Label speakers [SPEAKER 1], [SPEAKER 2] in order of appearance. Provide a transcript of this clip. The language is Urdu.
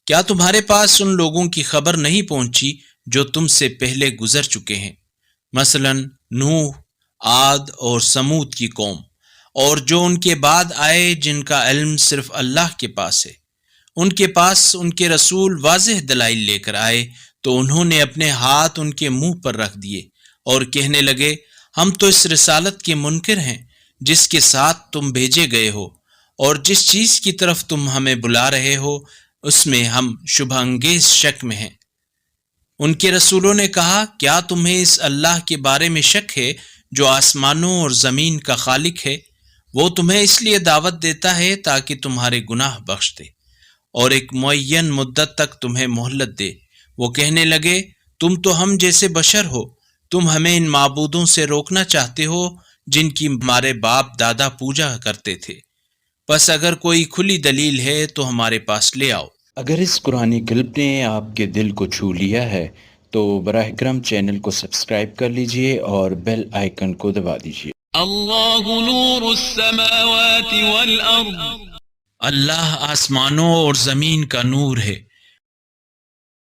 [SPEAKER 1] کیا تمہارے پاس ان لوگوں کی خبر نہیں پہنچی جو تم سے پہلے گزر چکے ہیں، مثلا نوح، عاد اور سمود کی قوم، اور جو ان کے بعد آئے جن کا علم صرف اللہ کے پاس ہے۔ ان کے پاس ان کے رسول واضح دلائل لے کر آئے تو انہوں نے اپنے ہاتھ ان کے منہ پر رکھ دیے اور کہنے لگے، ہم تو اس رسالت کے منکر ہیں جس کے ساتھ تم بھیجے گئے ہو، اور جس چیز کی طرف تم ہمیں بلا رہے ہو اس میں ہم شبہ انگیز شک میں ہیں۔ ان کے رسولوں نے کہا، کیا تمہیں اس اللہ کے بارے میں شک ہے جو آسمانوں اور زمین کا خالق ہے؟ وہ تمہیں اس لیے دعوت دیتا ہے تاکہ تمہارے گناہ بخش دے اور ایک معین مدت تک تمہیں مہلت دے۔ وہ کہنے لگے، تم تو ہم جیسے بشر ہو، تم ہمیں ان معبودوں سے روکنا چاہتے ہو جن کی ہمارے باپ دادا پوجا کرتے تھے، بس اگر کوئی کھلی دلیل ہے تو ہمارے پاس لے آؤ۔
[SPEAKER 2] اگر اس قرآنی کلپ نے آپ کے دل کو چھو لیا ہے تو براہ کرم چینل کو سبسکرائب کر لیجئے اور بیل آئیکن کو دبا دیجئے۔
[SPEAKER 3] اللہ نور السماوات والارض،
[SPEAKER 1] اللہ آسمانوں اور زمین کا نور ہے۔